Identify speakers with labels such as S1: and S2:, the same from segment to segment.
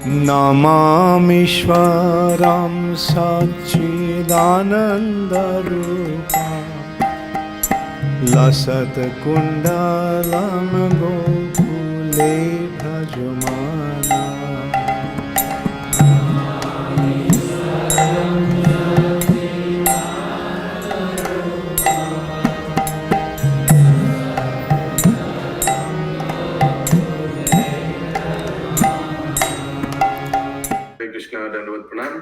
S1: नमामीश्वरं सच्चिदानन्दरूपं लसत्कुण्डलं गोकुले भजमाना।
S2: কৃষ্ণ দণ্ডবত প্রণাম।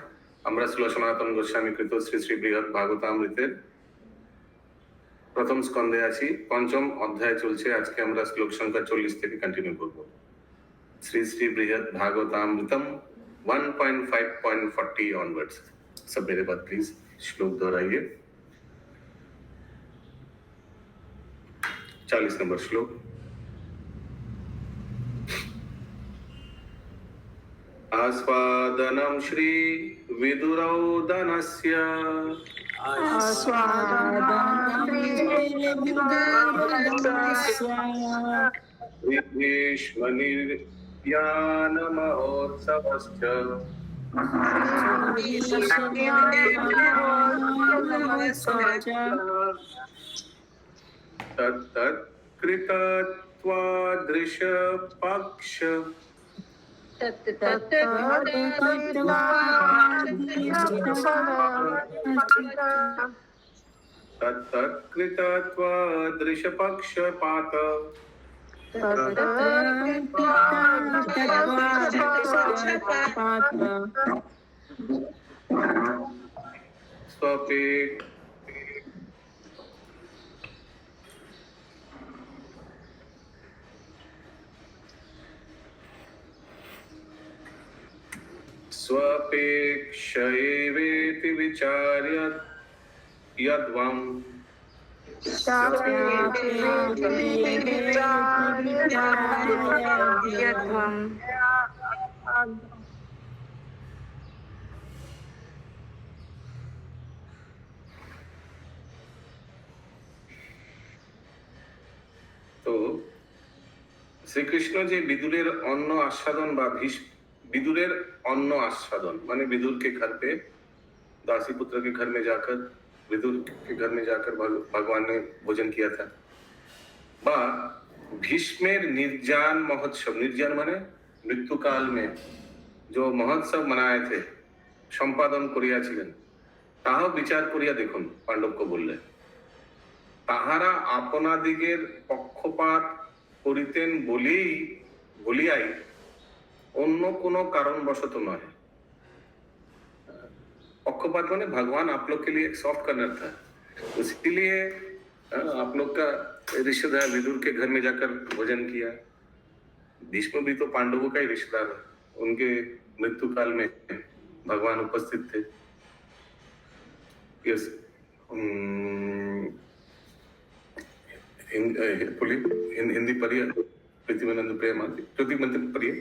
S2: আমরা ছিল সনাতন গোস্বামী কৃত শ্রী শ্রী বৃহৎ ভাগবতামৃতের প্রথম স্কন্ধে আছি, পঞ্চম অধ্যায় চলছে। আজকে আমরা শ্লোক সংখ্যা 40 থেকে কন্টিনিউ করব। শ্রী শ্রী বৃহৎ भागवतामृतम 1.5.40 ऑनवर्ड्स। सब मेरे बाद प्लीज श्लोक दोहराइए। 40 नंबर श्लोक। आस्वादनं श्री विदुरौदनस्य विभीष्मनिर्यानमहोत्सवश्च तत्तत्कृतत्वादृशपक्ष तत्तत्कृतत्वादृशपक्षपात स्वपे स्वपेक्षयेवेति विचार्य यद्वम् তো শ্রীকৃষ্ণ যে বিদুরের অন্ন আস্বাদন বা विदुरेर अन्न आस्वादन माने विदुर के घर पे दासी पुत्र के घर में जाकर विदुर के घर में जाकर भगवान ने भोजन किया था। बा भीष्मेर निर्जान महोत्सव, निर्जान माने मृत्यु काल में जो महोत्सव मनाए थे, सम्पादन करिया छिलेन, ताहा विचार करिया देखुन। पांडव को बोलले ताहारा आपनादिगेर पक्षपात करितेन बलियाई অন্য কোনো कारणवशत नय। पक्षपात माने भगवान आप लोग के लिए एक सॉफ्ट कॉर्नर था, इसलिए आप लोग का रिश्तेदार विदुर के घर में जाकर भोजन किया। भीष्म भी तो पांडवों का ही रिश्तेदार है, उनके मृत्यु काल में भगवान उपस्थित थे। यस, हिंदी पढ़िए। प्रतिमानंद प्रेम प्रतिमंत्र पढ़िए।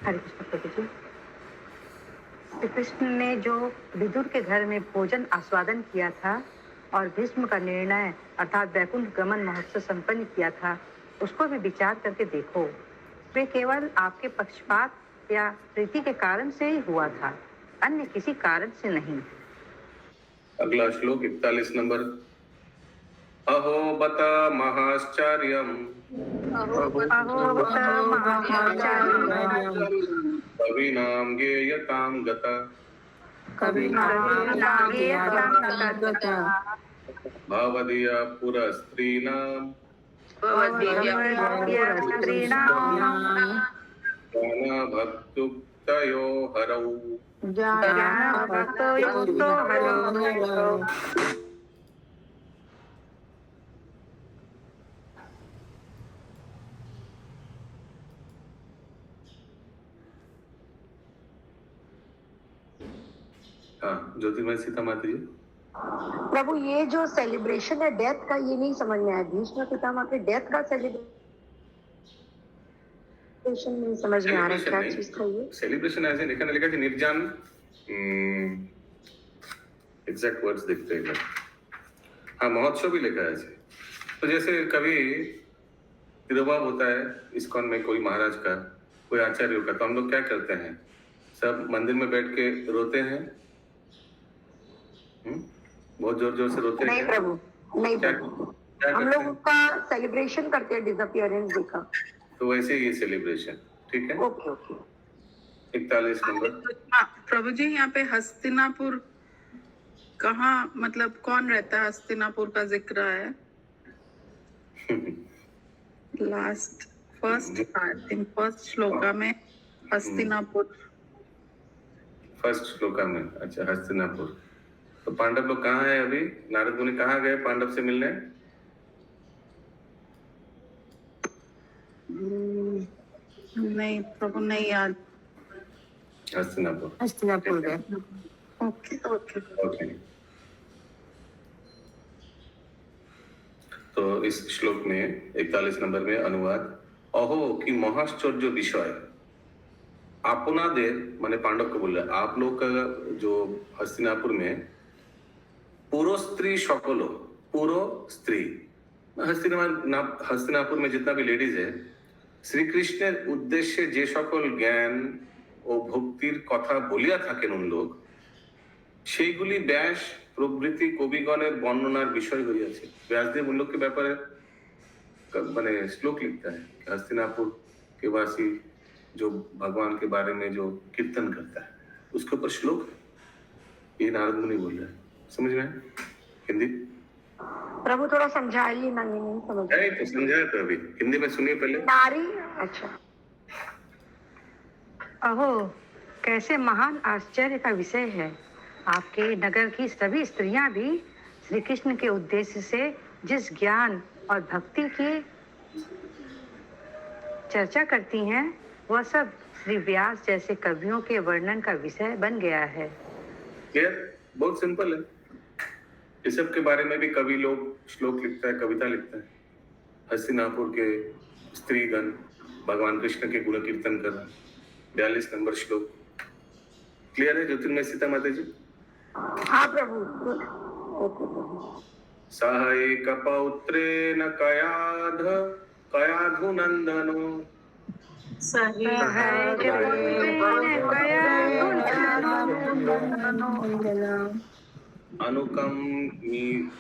S3: हरे कृष्ण प्रभु जी। श्री कृष्ण ने जो विदुर के घर में भोजन आस्वादन किया था और भीष्म का निर्णय अर्थात वैकुंठ गमन महोत्सव संपन्न किया था, उसको भी विचार करके देखो। वे केवल आपके पक्षपात या प्रीति के कारण से ही हुआ था, अन्य किसी कारण से नहीं।
S2: अगला श्लोक 41 नंबर। अहो बत महाश्चर्यम् कविनां गेयतां गता भवदीय पुरस्त्रीणां ज्ञानभक्त्युक्तयो हरौ। ज्योतिर्मय सीता माता जी।
S4: प्रभु, ये जो सेलिब्रेशन है डेथ का, ये नहीं समझ में आया। भीष्म पितामह के डेथ का सेलिब्रेशन नहीं समझ में आ रहा है, क्या चीज था ये?
S2: सेलिब्रेशन ऐसे लिखा लिखा कि निर्जन, एग्जैक्ट वर्ड्स देखते हैं। हाँ, महोत्सव भी लिखा है ऐसे। तो जैसे कभी तिरुभाव होता है इस्कॉन में कोई महाराज का, कोई आचार्यों का, तो हम लोग क्या करते हैं, सब मंदिर में बैठ के रोते हैं। बहुत जोर जोर से रोते हैं
S4: नहीं
S2: क्या?
S4: प्रभु, नहीं
S2: क्या
S4: प्रभु,
S2: क्या
S4: हम
S2: करते
S4: लोग
S2: हैं?
S4: उसका सेलिब्रेशन करते हैं डिसअपियरेंस डे का।
S2: तो वैसे ही ये सेलिब्रेशन, ठीक है।
S4: Okay okay.
S2: 41 नंबर।
S5: प्रभु जी, यहाँ पे हस्तिनापुर कहाँ, मतलब कौन रहता है? हस्तिनापुर का जिक्र है लास्ट फर्स्ट श्लोका में हस्तिनापुर।
S2: फर्स्ट श्लोका में, अच्छा हस्तिनापुर। तो पांडव लोग कहाँ है अभी? नारद मुनि कहाँ गए पांडव से मिलने?
S5: नहीं प्रभु, नहीं याद।
S2: हस्तिनापुर।
S4: हस्तिनापुर गए।
S5: Okay okay.
S2: ओके। तो इस श्लोक में 41 नंबर में अनुवाद, अहो कि महाश्चर्य विषय, आपनादेर, माने पांडव को बोल रहे, आप लोग का जो हस्तिनापुर में पुरो स्त्री सकलो, पुरो स्त्री, हस्तिनापुर में जितना भी लेडीज है, श्री कृष्णের উদ্দেশ্যে যে সকল জ্ঞান ও ভক্তির কথা বলিয়া থাকেন উন লোক, সেইগুলি ব্যাস প্রভৃতি কবিগণের বর্ণনার বিষয় হইয়াছে। व्यासदेव उन लोग के ব্যাপারে माने श्लोक लिखता है कि हस्तिनापुर के वासी जो भगवान के बारे में जो कीर्तन करता है, उसके ऊपर श्लोक है। ये नारद मुनि बोल रहे हैं, समझ में? हिंदी
S4: प्रभु थोड़ा समझाइए ना, ये नहीं समझ।
S2: है तो समझाया तो अभी, हिंदी में सुनिए पहले।
S4: नारी, अच्छा।
S3: अहो, कैसे महान आश्चर्य का विषय है, आपके नगर की सभी स्त्रियां भी श्री कृष्ण के उद्देश्य से जिस ज्ञान और भक्ति की चर्चा करती हैं, वह सब श्री व्यास जैसे कवियों के वर्णन का विषय बन गया है।
S2: क्लियर? बहुत सिंपल है। इस सब के बारे में भी कवि लोग श्लोक लिखता है, कविता लिखता है। हस्तिनापुर के स्त्रीगण भगवान कृष्ण के गुण कीर्तन कर रहे हैं। 42 नंबर श्लोक क्लियर है ज्योतिर्मय सीता माता जी?
S4: हाँ प्रभु, ओके प्रभु।
S2: सहायक पौत्रेण कयाधु नंदनो अनुकम्पनेन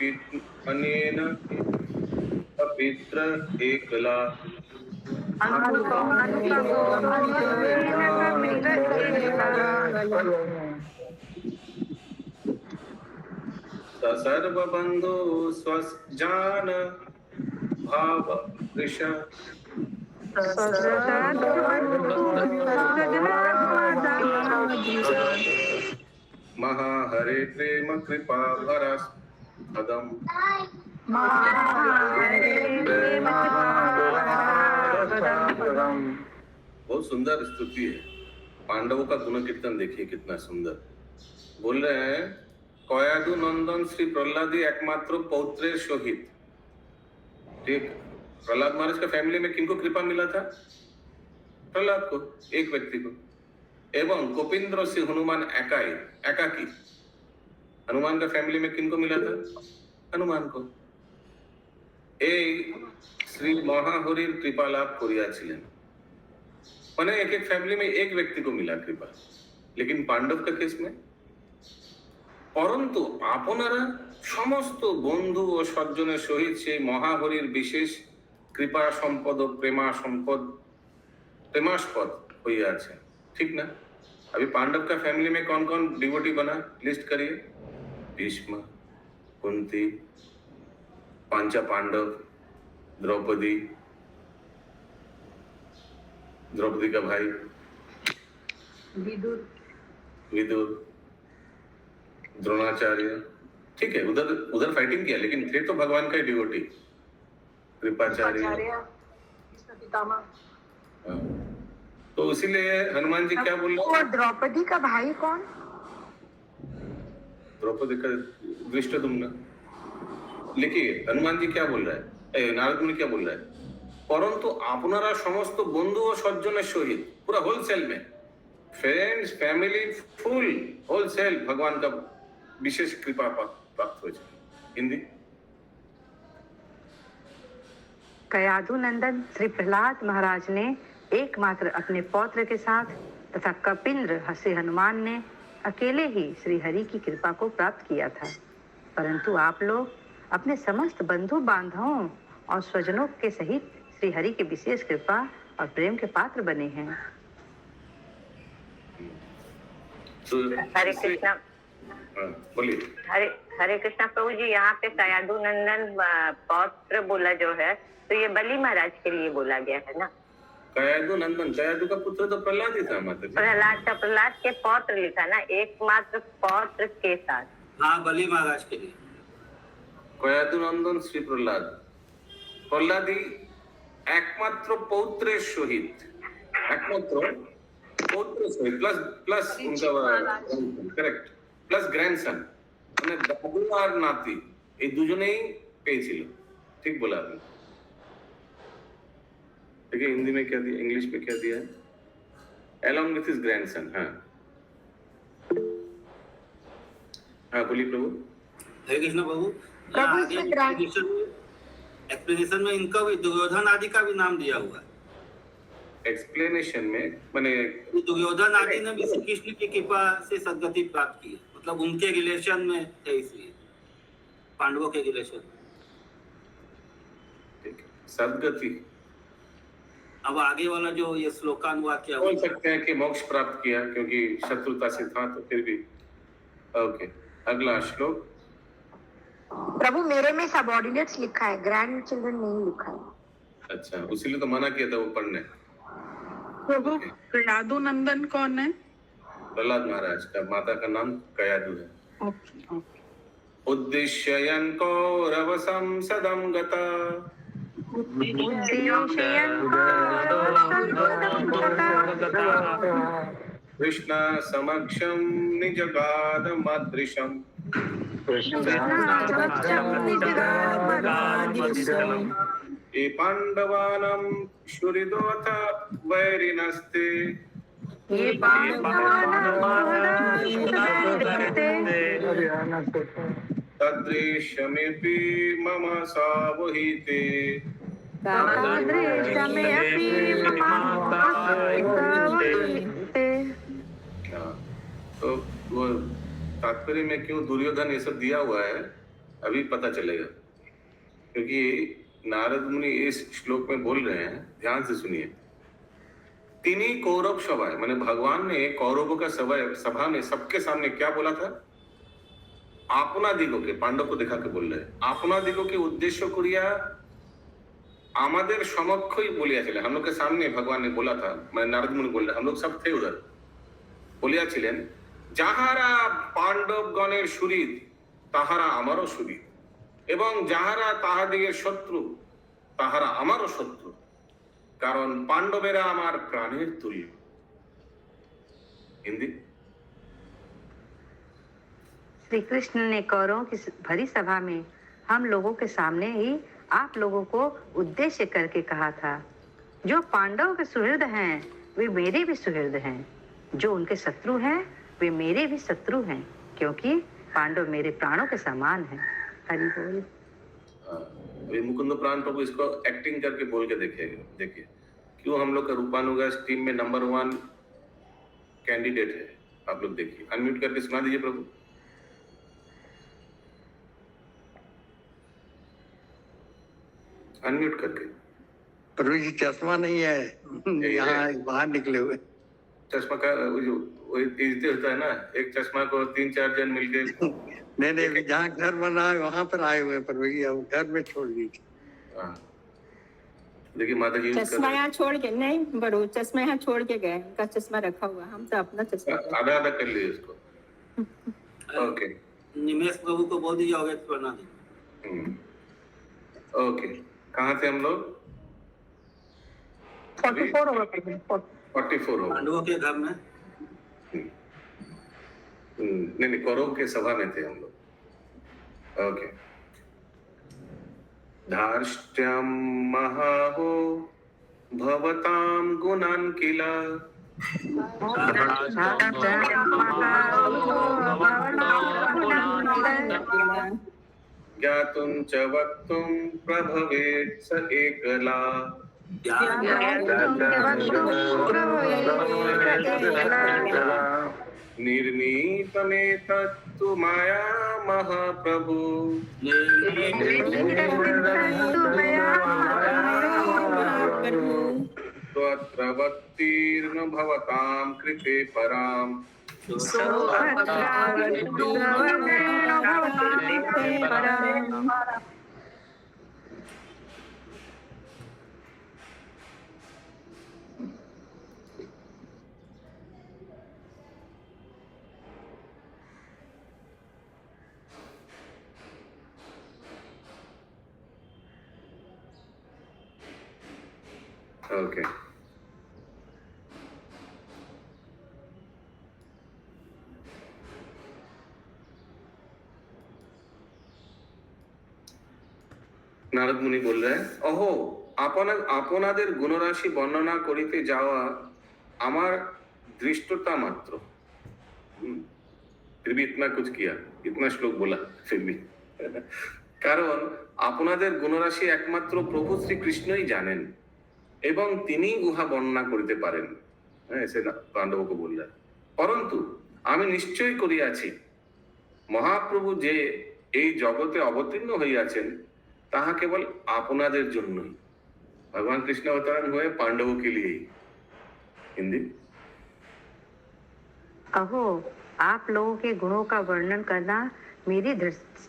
S2: पवित्र एकला सर्वबंधु स्वजान भाव कृष महाहरे प्रेम कृपा भरस पदम। बहुत सुंदर स्तुति है। पांडवों का गुण कीर्तन देखिए कितना सुंदर। बोल रहे हैं, कयादु नंदन श्री प्रहलादी एकमात्र पौत्रेर सहित। ठीक, प्रहलाद महाराज का फैमिली में किनको कृपा मिला था? प्रहलाद को, एक व्यक्ति को। एवं कोपिंद्र से हनुमान एकाकी। हनुमान का फैमिली में किनको मिला था? हनुमान को। এই श्री महाहरिर कृपा लाभ करियाছিলেন, মানে एक एक फैमिली में एक व्यक्ति को मिला कृपा। लेकिन पांडव का केस में, परंतु आपनारा समस्त बंधु और सज्जনের সহিত সেই মহাহরির বিশেষ कृपा সম্পদ ও प्रेमास्पद হইয়াছে। ठीक ना? अभी पांडव का फैमिली में कौन कौन डिवोटी बना, लिस्ट करिए। भीष्म, कुंती, पांच पांडव, द्रौपदी का भाई विदुर, द्रोणाचार्य। ठीक है, उधर फाइटिंग किया, लेकिन थे तो भगवान का ही डिवोटी। कृपाचार्य। हाँ। तो इसीलिए हनुमान जी क्या बोल रहे
S4: और द्रौपदी का भाई कौन?
S2: द्रौपदी का दृष्टद्युम्न। लिखिए हनुमान जी क्या बोल रहा है, नारद मुनि क्या बोल रहा है, परंतु आपनारा समस्त बंधु और सज्जনের सहित, पूरा होलसेल में, फ्रेंड्स फैमिली फुल होलसेल भगवान का विशेष कृपा प्राप्त हो जाए। हिंदी
S3: कयाधु नंदन श्री प्रहलाद महाराज ने एकमात्र अपने पौत्र के साथ तथा कपिंद्र से हनुमान ने अकेले ही श्री हरि की कृपा को प्राप्त किया था, परंतु आप लोग अपने समस्त बंधु बांधवों और स्वजनों के सहित श्री हरि के विशेष कृपा और प्रेम के पात्र बने हैं।
S6: हरे कृष्णा।
S2: बोलिए।
S6: हरे कृष्णा प्रभु जी, यहाँ पे कयाधु नंदन पौत्र बोला जो है, तो ये बलि महाराज के लिए बोला गया है ना?
S2: कयाधु नंदन, कयाधु का पुत्र तो प्रहलाद ही था माता जी।
S6: प्रहलाद के पौत्र लिखा ना, एकमात्र पौत्र के साथ।
S7: हाँ, बलि महाराज के लिए।
S2: कयाधु नंदन श्री प्रहलाद, प्रहलादी एकमात्र पौत्र सहित, एकमात्र पौत्र सहित प्लस उनका करेक्ट प्लस ग्रैंडसन মানে দাদু আর নাতি এই দুজনেই পেয়েছিল। ঠিক बोला आपने। देखिए हिंदी में क्या दिया, इंग्लिश में क्या दिया है? along with his grandson। हाँ हाँ बोलिए प्रभु।
S7: हरे कृष्ण प्रभु।
S4: प्रभु इसमें
S7: एक्सप्लेनेशन में इनका भी दुर्योधन आदि का भी नाम दिया हुआ है।
S2: एक्सप्लेनेशन में मैंने
S7: दुर्योधन आदि ने भी श्री कृष्ण की कृपा से सद्गति प्राप्त की, मतलब उनके रिलेशन में थे, इसलिए पांडवों के रिलेशन।
S2: सद्गति।
S7: अब आगे वाला जो ये श्लोकानुवाद क्या
S2: बोल सकते हैं कि मोक्ष प्राप्त किया क्योंकि शत्रुता से था, तो फिर भी ओके। अगला श्लोक।
S4: प्रभु मेरे में सबऑर्डिनेट्स लिखा है, ग्रैंड चिल्ड्रन नहीं लिखा है।
S2: अच्छा, उसीलिए तो मना किया था वो पढ़ने।
S5: प्रभु प्रहलादु नंदन कौन है?
S2: प्रहलाद महाराज का माता का नाम कयाधु है।
S5: Okay okay.
S2: उद्दिश्ययन् कौरवसं सदं गता कृष्ण समक्षं निजगाद मादृशम् ये पांडवानां शुरिदोऽथ वैरिणस्ते तद्दृश्यमेपि मम सावहिते। तो वो तात्पर्य में क्यों दुर्योधन ये सब दिया हुआ है अभी पता चलेगा, क्योंकि नारद मुनि इस श्लोक में बोल रहे हैं, ध्यान से सुनिए। तीनी कौरव सभा, माने भगवान ने कौरवों का सभा में सबके सामने क्या बोला था? अपना दिगो के, पांडव को दिखा के बोल रहे हैं, अपना दिगो के उद्देश्य करिया आमादेर समक्षई बोलिया छिलेन। हम लोग के सामने भगवान ने बोला था, माने नारद मुनि बोल रहे, हम लोग सब थे उधर, बोलिया छिलेन যাহারা পাণ্ডবগণের সুহৃদ তাহারা আমারও সুহৃদ এবং যাহারা তাহাদিগের শত্রু তাহারা আমারও শত্রু, কারণ পাণ্ডবেরা আমার প্রাণের তুল্য। हिंदी।
S3: श्री कृष्ण ने कौरवों की भरी सभा में हम लोगों के सामने ही आप लोगों को उद्देश्य करके कहा था, जो पांडवों के सुहृद हैं वे मेरे भी सुहृद हैं, जो उनके शत्रु हैं वे मेरे भी शत्रु हैं, क्योंकि पांडव मेरे प्राणों के समान हैं। हरि बोल।
S2: अभी मुकुंद प्राण प्रभु इसको एक्टिंग करके बोल के देखिए क्यों हम लोग का रूपानुगास टीम में नंबर 1 कैंडिडेट है। आप लोग देखिए, अनम्यूट करके सुना दीजिए प्रभु। अनम्यूट करके।
S8: प्रभु जी चश्मा नहीं है, यहाँ बाहर निकले हुए।
S2: चश्मा का वो इज्जत होता है ना, एक चश्मा को 3-4 जन मिलके
S8: नहीं, जहाँ घर बना है वहाँ पर आए हुए प्रभु जी, अब घर में छोड़ दीजिए।
S2: देखिए माता जी
S9: चश्मा यहाँ छोड़ के नहीं, बड़ू चश्मा यहाँ छोड़ के गए, उनका चश्मा रखा हुआ, हम तो अपना चश्मा
S2: आधा कर लिए उसको। ओके,
S7: निमेश प्रभु को बोल दीजिए होगा तो बना दीजिए।
S2: ओके, कहाँ थे हम लोग?
S4: 44 होगा प्रभु,
S2: 44 होगा।
S7: पांडवों के घर में
S2: नहीं, कौरव के सभा में थे हम लोग। ओके। धार्ष्ट्यम महाहो भवताम गुणान किला ज्ञातुं च वक्तुं प्रभवेत् स एकला निर्णीतमेतत्तु माया महाप्रभु त्वत्रवत्तीर्न भवतां कृते पराम् Okay. নারদ মুনি বল रहे हैं অহো আপনাদের গুণরাশি বর্ণনা করিতে যাওয়া আমার দৃষ্টতা মাত্র फिर भी इतना कुछ किया इतना श्लोक बोला फिर भी কারণ আপনাদের গুণরাশি একমাত্র প্রভু শ্রীকৃষ্ণই জানেন এবং তিনি উহা বর্ণনা করিতে পারেন এসে পাণ্ডবকে বললেন পরন্তু আমি নিশ্চয় করিয়াছি মহাপ্রভু যে এই জগতে অবতীর্ণ হইয়াছেন তাহা কেবল আপনাদের জন্যই भगवान कृष्ण अवतरण हुए पांडवों के लिए हिंदी
S3: अहो आप लोगों के गुणों का वर्णन करना मेरी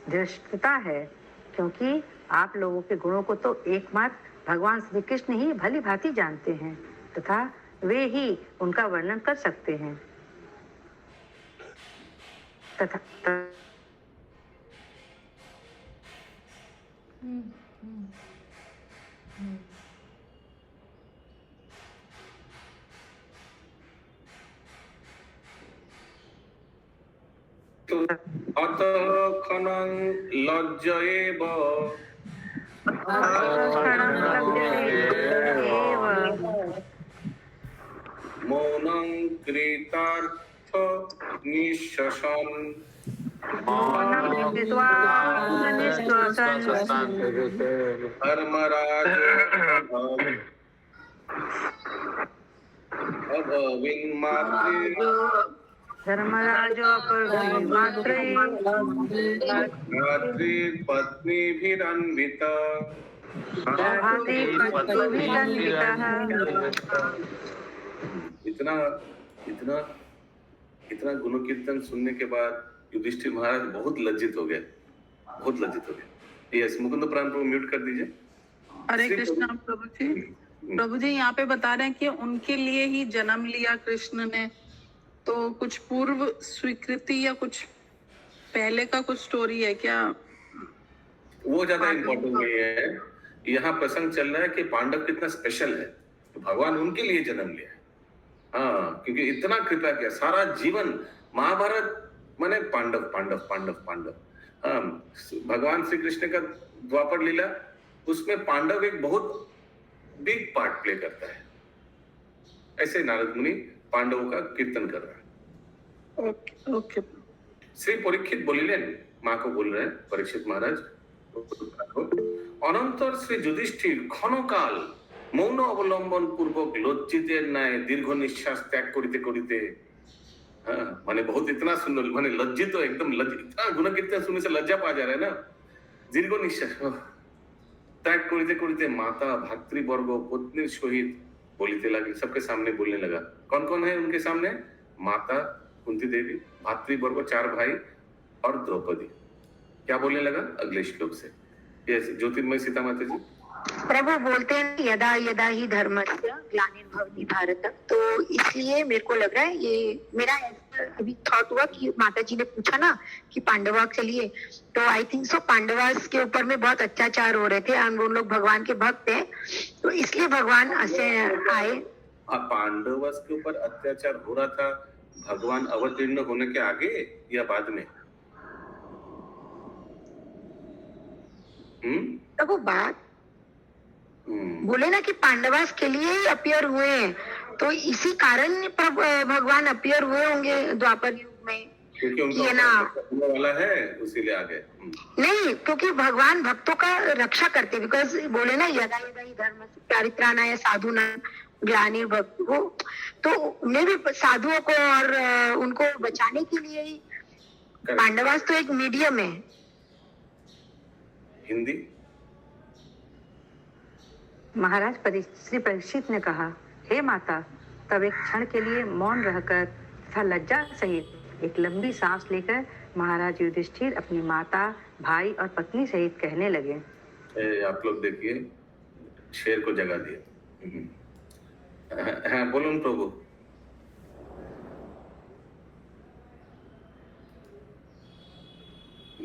S3: धृष्टता है क्योंकि आप लोगों के गुणों को तो एकमात्र भगवान श्री कृष्ण ही भली भांति जानते हैं तथा वे ही उनका वर्णन कर सकते हैं तथा
S2: अत खनं लज्जयेव मौनं कृतार्थ निश्शसन धर्मराज
S3: धर्मराजो
S2: पत्नीभिरन्वित इतना इतना इतना गुण कीर्तन सुनने के बाद युधिष्ठिर महाराज बहुत लज्जित हो गए यस मुकुंद प्राण प्रभु म्यूट कर दीजिए
S5: हरे कृष्णा प्रभु जी यहाँ पे बता रहे हैं कि उनके लिए ही जन्म लिया कृष्ण ने तो कुछ पूर्व स्वीकृति या कुछ पहले का कुछ स्टोरी है क्या
S2: वो ज्यादा इम्पोर्टेंट नहीं है यहाँ प्रसंग चल रहा है कि पांडव कितना स्पेशल है तो भगवान उनके लिए जन्म लिया है हाँ क्योंकि इतना कृपा किया सारा जीवन महाभारत माने पांडव पांडव पांडव पांडव हाँ भगवान श्री कृष्ण का द्वापर लीला उसमें पांडव एक बहुत बिग पार्ट प्ले करता है ऐसे नारद मुनि पांडवों का कीर्तन कर रहा है
S5: ओके
S2: श्री परीक्षित बोलिलेन माँ को बोल रहे हैं परीक्षित महाराज अनंतर श्री युधिष्ठिर क्षणकाल मौन अवलंबन पूर्वक लज्जितेर न्याय दीर्घ निश्वास त्याग करिते करिते माने बहुत इतना सुंदर माने लज्जित तो एकदम इतना गुण कीर्तन सुनने से लज्जा पा जा रहा है ना दीर्घ निश्वास त्याग करिते करिते माता भातृवर्ग पत्नी सहित बोलते लगे सबके सामने बोलने लगा कौन कौन है उनके सामने माता कुंती देवी भातृवर्ग 4 भाई और द्रौपदी क्या बोलने लगा अगले श्लोक से यस ज्योतिर्मय सीता माता जी
S4: प्रभु बोलते हैं यदा यदा ही धर्मस्य ग्लानिर्भवति भारत तो इसलिए मेरे को लग रहा है ये मेरा अभी थॉट हुआ कि माता जी ने पूछा ना कि पांडवा चलिए तो आई थिंक सो पांडवास के ऊपर में बहुत अत्याचार हो रहे थे और वो लोग भगवान के भक्त हैं तो इसलिए भगवान ऐसे आए
S2: पांडवास के ऊपर अत्याचार हो रहा था भगवान अवतीर्ण होने के आगे या बाद में
S4: तो वो बात बोले ना कि पांडवास के लिए ही अपियर हुए हैं तो इसी कारण भगवान अपियर हुए होंगे द्वापर युग में
S2: क्योंकि
S4: कि है ना
S2: उनका वाला है उसीलिए आ गए।
S4: नहीं, क्योंकि भगवान भक्तों का रक्षा करते, बिकॉज बोले ना यदा यदा ही धर्म चारित्राणाय साधुना ग्लानिर्भवति, वो तो उन्हें भी साधुओं को और उनको बचाने के लिए ही पांडवास तो एक मीडियम है।
S2: हिंदी।
S3: महाराज श्री परीक्षित ने कहा, हे माता, तब एक क्षण के लिए मौन रहकर तथा लज्जा सहित एक लंबी सांस लेकर महाराज युधिष्ठिर अपनी माता, भाई और पत्नी सहित कहने लगे।
S2: आप लोग देखिए, शेर को जगा दिया। हाँ बोलो प्रभु।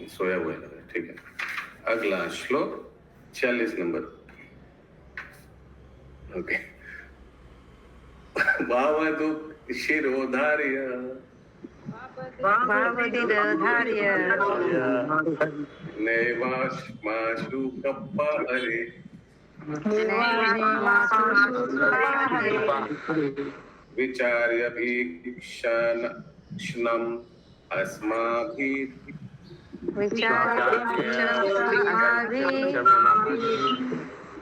S2: सोया हुआ है, ठीक है। अगला श्लोक 46 नंबर। ओके। वावदु शिरोधार्य नैवाश्माशु कप्पा हरे विचार्य भीक्षणम् अस्माभिः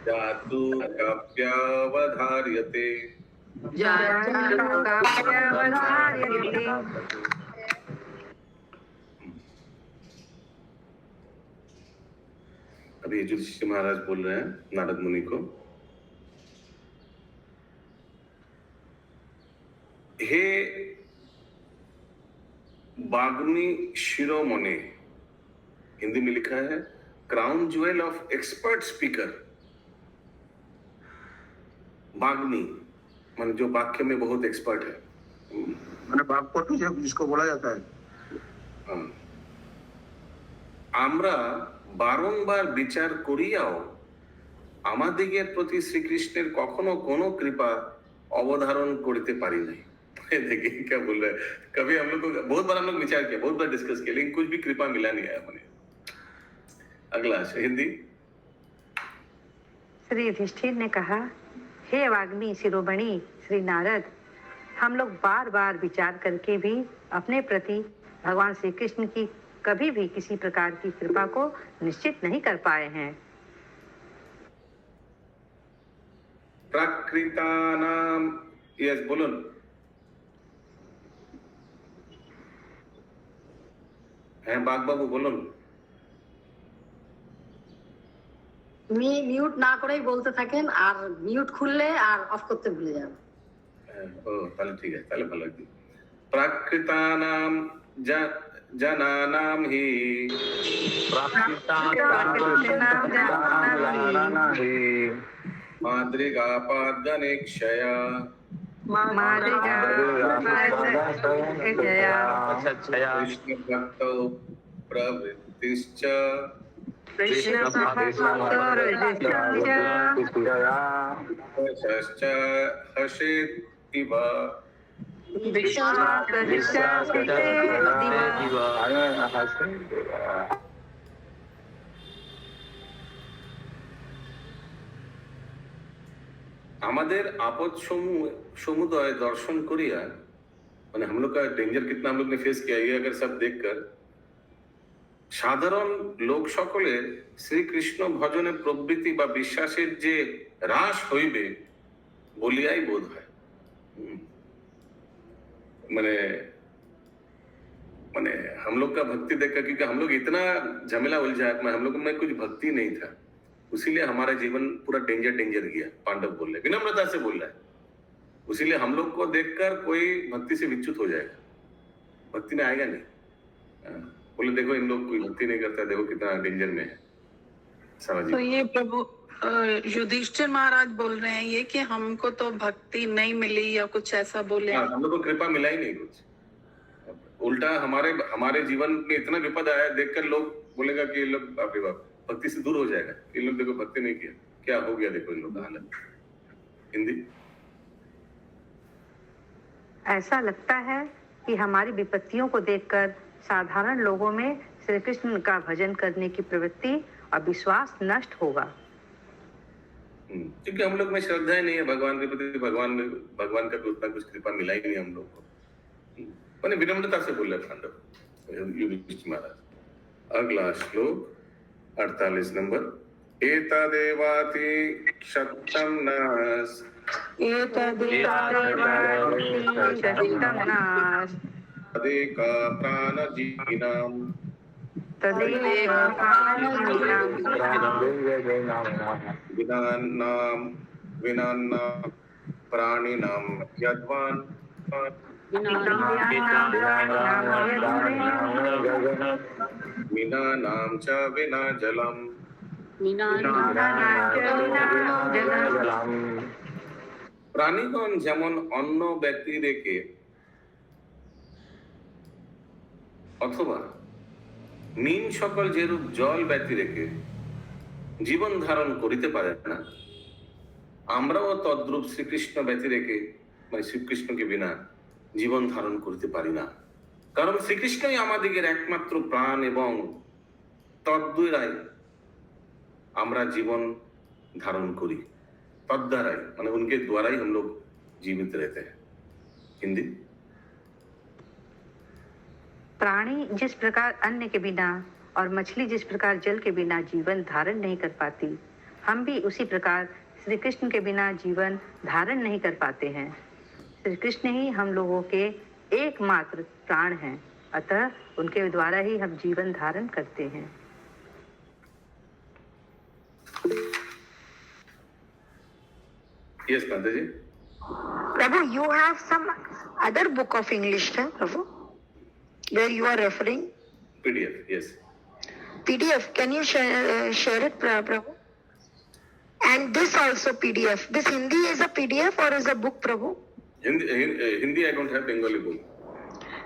S2: जातु काप्यावधार्यते। अभी युधिष्ठिर महाराज बोल रहे हैं नारद मुनि को, हे बाग्मी शिरोमणि, हिंदी में लिखा है crown jewel of expert speaker. बाग्मी मान जो वाक्य में बहुत एक्सपर्ट है,
S10: मैंने बागपटु जिसको बोला जाता है।
S2: আমরা বারংবার বিচার করিয়াও আমাদিগের প্রতি শ্রীকৃষ্ণের কখনো কোনো কৃপা अवधारण करते पारी नहीं। देखिए क्या बोल रहे हैं, कभी हम लोग को बहुत बार हम लोग विचार किया, बहुत बार डिस्कस किया, लेकिन कुछ भी कृपा मिला नहीं है हमें। अगला हिंदी।
S3: श्री युधिष्ठिर ने कहा, हे वाग्मी शिरोमणि श्री नारद, हम लोग बार बार विचार करके भी अपने प्रति भगवान श्री कृष्ण की कभी भी किसी प्रकार की कृपा को निश्चित नहीं कर पाए हैं।
S2: प्राकृतानाम, यस बोलो। बाग बाबू बोलो।
S11: মিউট না করেই বলতে থাকেন, আর মিউট খুললে আর অফ করতে ভুলে যান।
S2: ও তাহলে ঠিক আছে, তাহলে ভালো লাগবে। প্রাকৃতানাম জনানাম হি माद्रिगापाद गणेक्षया कृष्ण भक्तौ प्रवृत्तिश्च हसेत् इव আমাদের आपद समुदाय दर्शन करिया, माने हम लोग का डेंजर कितना हम लोग ने फेस किया, ये अगर सब देखकर সাধারণ লোক সকলের শ্রীকৃষ্ণ ভজনে প্রবৃত্তি বা বিশ্বাসের যে হ্রাস হইবে বলিয়াই বোধ হয়। माने माने हम लोग का भक्ति देखकर, क्योंकि हम लोग इतना झमेला उलझा है, हम लोग में कुछ भक्ति नहीं था, उसीलिए हमारा जीवन पूरा डेंजर गया। पांडव बोल रहे, विनम्रता से बोल रहा है, उसीलिए हम लोग को देखकर कोई भक्ति से विच्युत हो जाएगा, भक्ति में आएगा नहीं। बोले देखो इन लोग कोई भक्ति नहीं करता, देखो कितना डेंजर में है सारा
S5: तो ये प्रभु युधिष्ठिर महाराज बोल रहे हैं ये कि हमको तो भक्ति नहीं मिली या कुछ ऐसा बोले।
S2: हम लोग को कृपा मिला ही नहीं कुछ, उल्टा हमारे जीवन में इतना विपद आया, देखकर लोग बोलेगा कि ये लोग बाप रे बाप भक्ति से दूर हो जाएगा, इन लोग देखो भक्ति नहीं किया, क्या हो गया देखो इन लोग का हालत। हिंदी।
S3: ऐसा लगता है कि हमारी विपत्तियों को देखकर साधारण लोगों में श्री कृष्ण का भजन करने की प्रवृत्ति और विश्वास नष्ट होगा।
S2: क्योंकि हम लोग में श्रद्धा ही नहीं है भगवान के प्रति, भगवान का भी उतना कुछ कृपा मिला ही नहीं हम लोग को। मैंने विनम्रता से बोले पांडव युधिष्ठिर महाराज। अगला श्लोक 48 नंबर। एतदेवाति शक्तं नास तदेका प्राणजीनां विनान्नां प्राणिनां यद्वान् मीनानां च विना जलम्। প্রাণীগণ যেমন অন্য ব্যক্তি রেখে অথবা মীন সকল যেরূপ জল ব্যক্তি রেখে জীবন ধারণ করিতে পারে না, আমরাও তদ্রূপ শ্রীকৃষ্ণ ব্যক্তি রেখে মানে শ্রীকৃষ্ণকে বিনা জীবন ধারণ করিতে পারি না। কারণ শ্রীকৃষ্ণই আমাদিগের একমাত্র প্রাণ এবং তদ্দ্বারাই আমরা জীবন धारण करी, तद्वारा माने उनके द्वारा ही हम लोग जीवित रहते हैं। हिंदी।
S3: प्राणी जिस प्रकार अन्न के बिना और मछली जिस प्रकार जल के बिना जीवन धारण नहीं कर पाती, हम भी उसी प्रकार श्री कृष्ण के बिना जीवन धारण नहीं कर पाते हैं। श्री कृष्ण ही हम लोगों के एकमात्र प्राण हैं, अतः उनके द्वारा ही हम जीवन धारण करते हैं।
S2: Yes, Pantaji.
S4: Prabhu, you have some other book of English, huh, Prabhu, where you are referring?
S2: PDF, yes.
S4: PDF, can you share it, Prabhu? And this also PDF. This Hindi is a PDF or is a book, Prabhu?
S2: Hindi I don't have, Bengali book.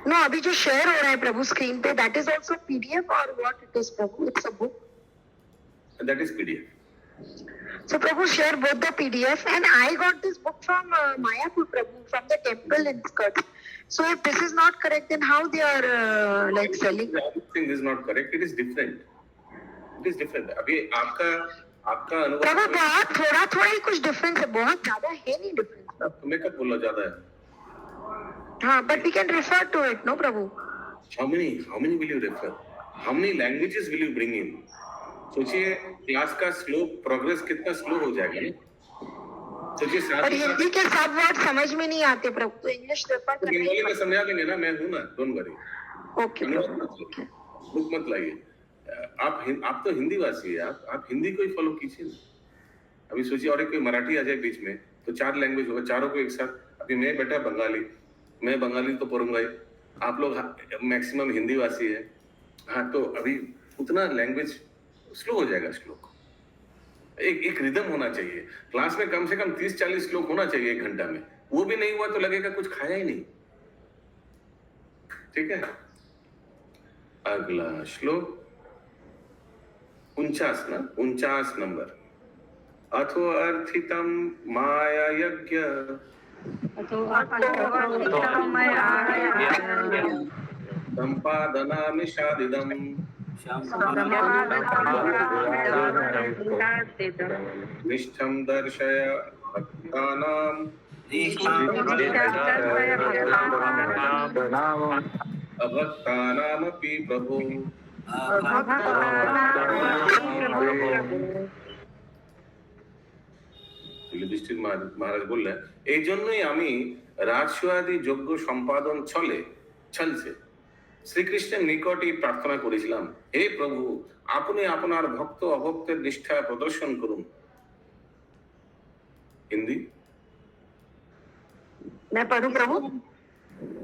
S4: No, अभी जो share हो रहा है प्रभु screen पे, that is also PDF or what it is, Prabhu? It's a book.
S2: That is PDF.
S4: So Prabhu, share both the PDF, and I got this book from Mayapur, Prabhu, from the temple in Skirts. So if this is not correct, then how they are like selling?
S2: Everything is not correct. It is different. It is different. अभी आपका अनुभव।
S4: प्रभु बहुत थोड़ा ही कुछ difference है, बहुत ज्यादा है नहीं डिफरेंस।
S2: मैं कब बोला ज्यादा है?
S4: हाँ, but we can refer to it, no, Prabhu?
S2: How many will you refer? How many languages will you bring in? सोचिए क्लास का स्लो प्रोग्रेस कितना स्लो हो जाएगा। सोचिए
S4: और हिंदी के सब वर्ड समझ में नहीं आते प्रभु, तो इंग्लिश रेफर करना।
S2: बंगाली में समझा देंगे ना, मैं हूँ ना, डोंट वरी।
S4: ओके,
S2: बुक मत लाइए। आप तो हिंदी वासी है, आप हिंदी को ही फॉलो कीजिए ना। अभी सोचिए और एक कोई मराठी आ जाए बीच में, तो 4 लैंग्वेज होगा, चारों को एक साथ। अभी मैं बेटा बंगाली, मैं बंगाली तो पढ़ूंगा ही, आप लोग मैक्सिमम हिंदी वासी है। हाँ, तो अभी उतना लैंग्वेज स्लो हो जाएगा। श्लोक एक रिदम होना चाहिए। क्लास में कम से कम 30-40 श्लोक होना चाहिए 1 घंटा में। वो भी नहीं हुआ तो लगेगा कुछ खाया ही नहीं। ठीक है, अगला श्लोक 49 नंबर। अथो अर्थितम माया यज्ञ संपादनामिषादिदम् निष्ठं दर्शय भक्तानां अभक्तानामपि प्रभु। युधिष्ठिर महाराज बोलলেন, এই জন্যই আমি রাজসূয়াদি যজ্ঞ সম্পাদন চলছে শ্রীকৃষ্ণের নিকটই প্রার্থনা করেছিলাম, হে প্রভু, আপনি আপনার ভক্ত অভক্তের নিষ্ঠা প্রদর্শন করুন। हिंदी।
S4: मैं पढ़ूं प्रभु?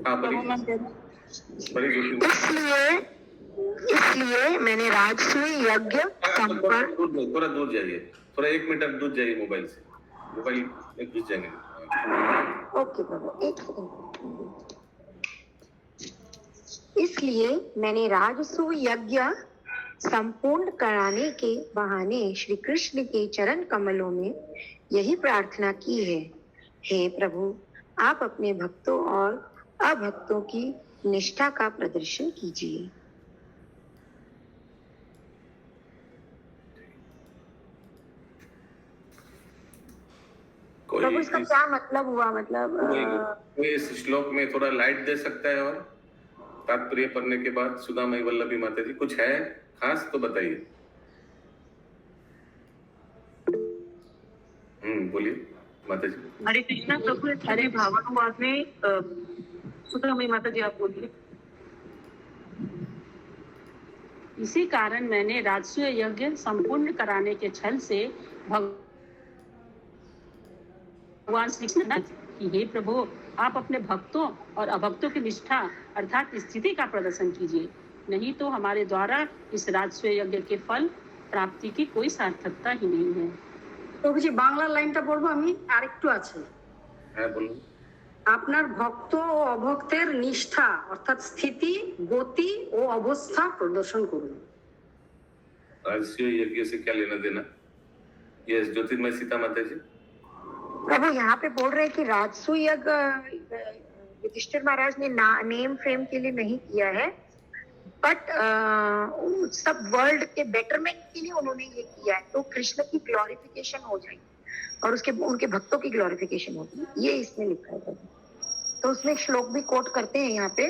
S2: हाँ,
S4: इसलिए मैंने राजसूय यज्ञ संपन्न।
S2: थोड़ा दूर जाइए, थोड़ा 1 मीटर दूर जाइए मोबाइल से, मोबाइल में घुस जाएंगे।
S4: ओके प्रभु, 1 सेकंड। इसलिए मैंने राजसूय यज्ञ संपूर्ण कराने के बहाने श्री कृष्ण के चरण कमलों में यही प्रार्थना की है, हे प्रभु, आप अपने भक्तों और अभक्तों की निष्ठा का प्रदर्शन कीजिए। प्रभु, इसका क्या मतलब हुआ? मतलब
S2: कोई इस श्लोक में थोड़ा लाइट दे सकता है? और तात्पर्य पढ़ने के बाद सुधामयी वल्लभी माता जी कुछ है खास तो बताइए। बोलिए माता जी।
S5: हरे कृष्णा प्रभु। हरे भावानुवाद में सुधामयी माता जी आप बोलिए।
S9: इसी कारण मैंने राजसूय यज्ञ संपूर्ण कराने के छल से भगवान श्री कृष्ण कि हे प्रभु, आप अपने भक्तों और अभक्तों की निष्ठा अर्थात स्थिति का प्रदर्शन कीजिए, नहीं तो हमारे द्वारा इस राजसूय यज्ञ के फल प्राप्ति की कोई सार्थकता ही नहीं है।
S11: প্রভুজি বাংলা লাইনটা বলবো আমি, আরেকটু আছে।
S2: হ্যাঁ বলুন।
S11: আপনার ভক্ত ও অভক্তের নিষ্ঠা অর্থাৎ স্থিতি, গতি ও অবস্থা প্রদর্শন করুন।
S2: राजसूय यज्ञ से क्या लेना देना? यस ज्योतिर्मय सीता माता जी।
S4: प्रभु यहाँ पे बोल रहे हैं कि राजसूय यज्ञ युधिष्ठिर महाराज ने नेम फ्रेम के लिए नहीं किया है, बट सब वर्ल्ड के बेटरमेंट के लिए उन्होंने ये किया है, तो कृष्ण की ग्लोरिफिकेशन हो जाएगी और उसके उनके भक्तों की ग्लोरिफिकेशन होगी, ये इसमें लिखा है। तो उसमें एक श्लोक भी कोट करते हैं यहाँ पे,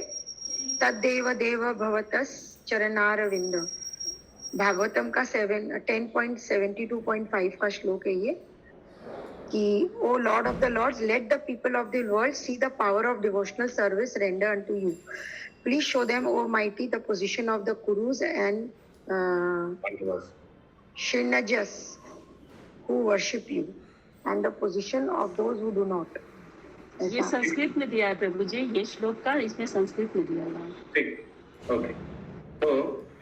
S4: तद्देव देव भवतस चरणारविंद, भागवतम का 10.72.5 का श्लोक है ये, कि O lord of the lords, let the people of the world see the power of devotional service render unto you. Please show them, O mighty, the position of the Kurus and Shinajas who worship you, and the position of those who do not.
S9: ये संस्कृत में दिया है प्रभु जी, ये श्लोक का इसमें संस्कृत में दिया हुआ है।
S2: ठीक, ओके। तो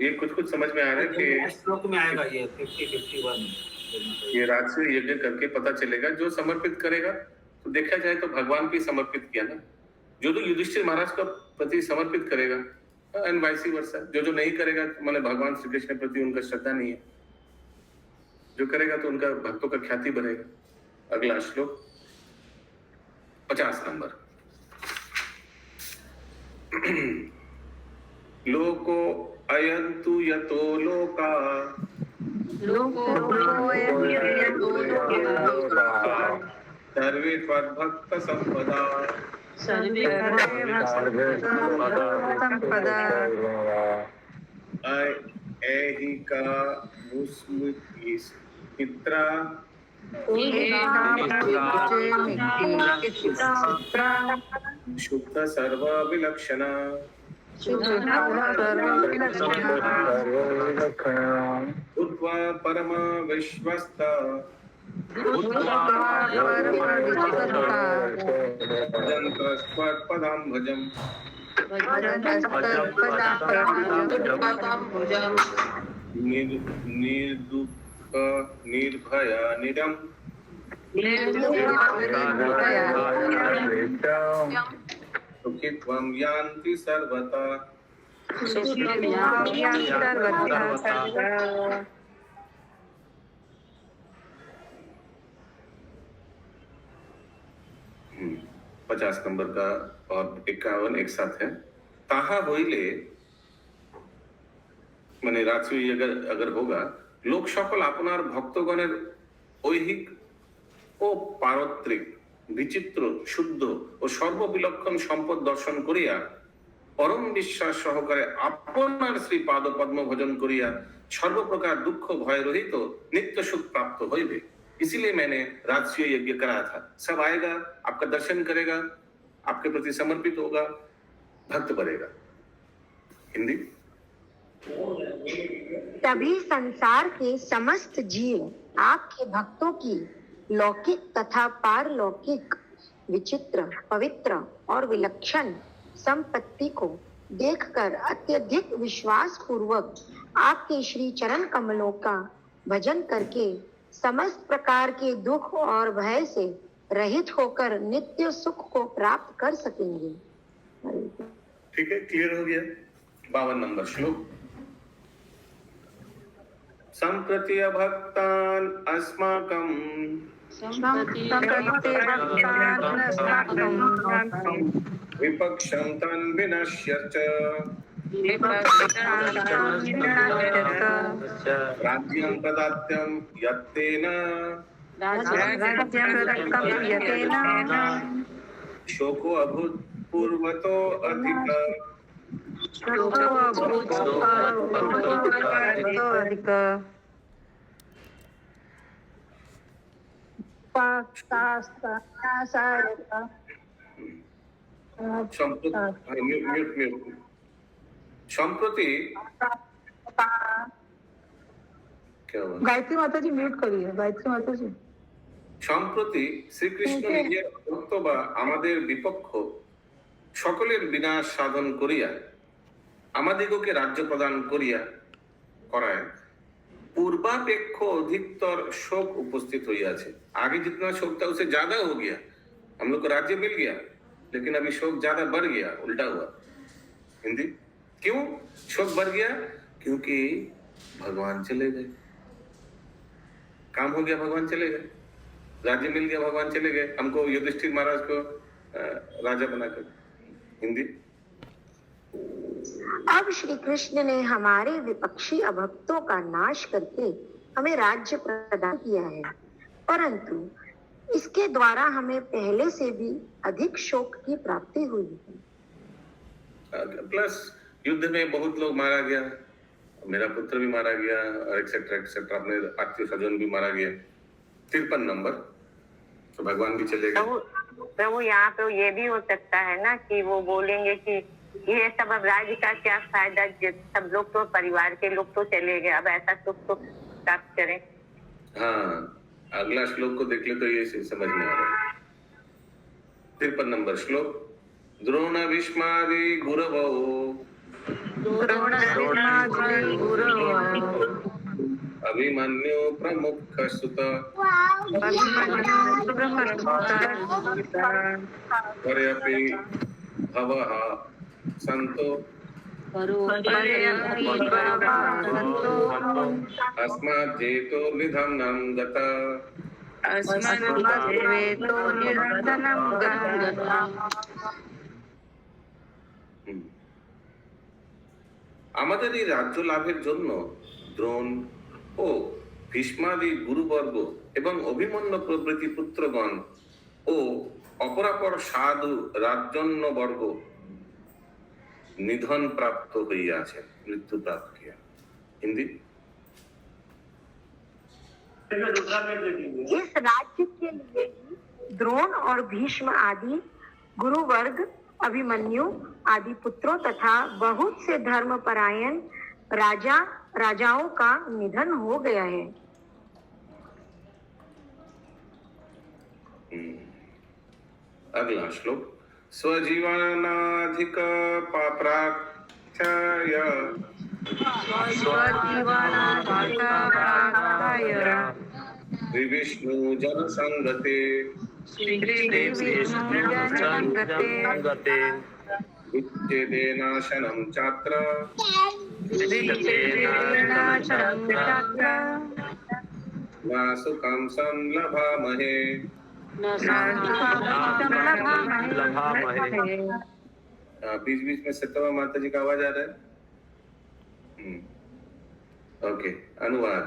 S2: ये कुछ समझ में आ रहा है कि
S7: श्लोक में आएगा ये 50-51
S2: ये राजसूय यज्ञ करके पता चलेगा। जो समर्पित करेगा तो देखा जाए तो भगवान भी समर्पित किया ना, जो युधिष्ठिर महाराज का प्रति समर्पित करेगा एंड वाइस वर्सा, जो नहीं करेगा माने भगवान श्री कृष्ण के प्रति उनका श्रद्धा नहीं है, जो करेगा तो उनका भक्तों का ख्याति बढ़ेगा। अगला श्लोक 50 नंबर। लोको अयन्तु यतो लोका सर्वे त्वद्भक्त संपदा ऐहिका मुस्मित्रा शुद्ध सर्व विलक्षणा उद्वा परमा विश्वस्ता पदाम्भजम् निर्दुःख निर्भया निरम् सुखित्वं यान्ति सर्वथा। पचास नंबर का और 51 एक साथ है। ताहा होइले মানে রাজসূয় अगर होगा, लोक সকল আপনার ভক্তগণের ঐহিক ও পারত্রিক বিচিত্র শুদ্ধ ও সর্ববিলক্ষণ সম্পদ দর্শন করিয়া परम विश्वास सहकारे আপনার श्री पाद पद्म भजन करिया सर्वप्रकार दुख भय रहित नित्य सुख प्राप्त होइबे। इसीलिए मैंने राजसूय यज्ञ कराया था। सब आएगा, आपका दर्शन करेगा, आपके प्रति समर्पित होगा, भक्त बनेगा। हिंदी।
S4: तभी संसार के समस्त जीव आपके भक्तों की लौकिक तथा पारलौकिक विचित्र, पवित्र और विलक्षण संपत्ति को देखकर अत्यधिक विश्वास पूर्वक आपके श्री चरण कमलों का भजन करके समस्त प्रकार के दुख और भय से रहित होकर नित्य सुख को प्राप्त कर सकेंगे।
S2: ठीक है, क्लियर हो गया। 52 नंबर श्लोक। संप्रति भक्तान अस्माकं विपक्षं तन् विनश्यच राज्यं प्रदात्यं यत्तेन शोको अभूत्पूर्वतो अधिक সম্প্রতি
S5: गायत्री माता जी म्यूट करिए, गायत्री माता जी।
S2: সম্প্রতি শ্রীকৃষ্ণ নিজের ভক্ত বা আমাদের বিপক্ষ সকলের বিনাশ সাধন করিয়া আমাদিগকে রাজ্য প্রদান করায় पूर्वापेक्ष अधिकतर शोक उपस्थित हुई है। आगे जितना शोक था उससे ज्यादा हो गया। हम लोग को राज्य मिल गया लेकिन अभी शोक ज्यादा बढ़ गया, उल्टा हुआ। हिंदी क्यों शोक बढ़ गया? क्योंकि भगवान चले गए, काम हो गया, भगवान चले गए, राज्य मिल गया, भगवान चले गए, हमको युधिष्ठिर महाराज को राजा बनाकर। हिंदी
S4: अब श्री कृष्ण ने हमारे विपक्षी अभक्तों का नाश करके हमें राज्य प्रदान किया है, परंतु इसके द्वारा हमें पहले से भी अधिक शोक की प्राप्ति हुई है।
S2: प्लस युद्ध में बहुत लोग मारा गया, मेरा पुत्र भी मारा गया और एक्सेट्रा एक्सेट्रा, अपने आत्मीय स्वजन भी मारा गया। 53 नंबर, तो भगवान भी चले गए।
S6: प्रभु यहाँ पे ये भी हो सकता है ना कि वो बोलेंगे कि ये सब अब राज्य का क्या फायदा, सब लोग तो परिवार के लोग तो चले गए, अब ऐसा सुख तो प्राप्त करें।
S2: हाँ, अगला श्लोक को देख ले तो ये समझ में आ रहा है। 53 नंबर श्लोक, द्रोण भीष्मादि गुरवो अभिमन्यु प्रमुख सुत पर्यपि भवः संतो अस्मात् जेतो निधनं गता। আমাদের এই রাজ্য লাভের জন্য দ্রোণ ও ভীষ্মাদি গুরুবর্গ এবং অভিমন্যু প্রভৃতি পুত্রগণ ও অপরাপর সাধু রাজন্যবর্গ निधन प्राप्त হইয়াছে, মৃত্যু প্রাপ্ত किया। हिंदी
S4: इस राज्य के लिए द्रोण और भीष्म आदि गुरु वर्ग, अभिमन्यु आदि पुत्रों तथा बहुत से धर्मपरायण राजाओं का निधन हो गया है।
S2: अगला श्लोक, स्वजीवनाधिक पाप्राख्याय विष्णु जन संगते विच्छेदेनाशनं चात्र न सुखं संलभामहे। बीच बीच में सत्यवा माता जी का आवाज आ रहा है। ओके, अनुवाद।